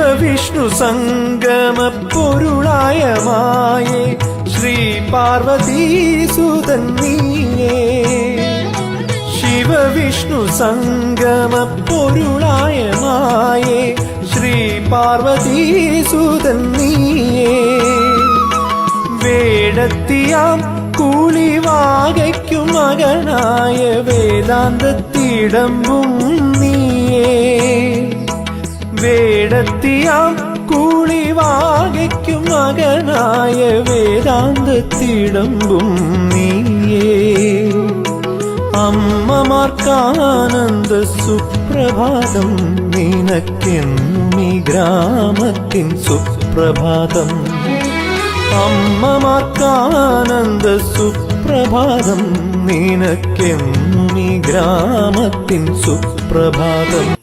ശിവവിഷ്ണു സംഗമ പൊരുളായ മായേ ശ്രീ പാർവതീസുതൻ നീയേ. ശിവവിഷ്ണു സംഗമ പൊരുളായ മായേ ശ്രീ പാർവതീസുതൻ നീയേ. വേടത്തിയാം കൂളിവാകയ്ക്കും മകനായ വേദാന്തത്തിടമ്പും നീയേ. വേടത്തിയാം കൂളിവാകയ്ക്കും മകനായ വേദാന്തത്തിടമ്പും നീയേ. അമ്മമാർക്കാനന്ദ സുപ്രഭാതം നിനക്കെന്നും ഈ ഗ്രാമത്തിൻ സുപ്രഭാതം. അമ്മമാർക്കാനന്ദ സുപ്രഭാതം നിനക്കെന്നും ഈ ഗ്രാമത്തിൻ സുപ്രഭാതം.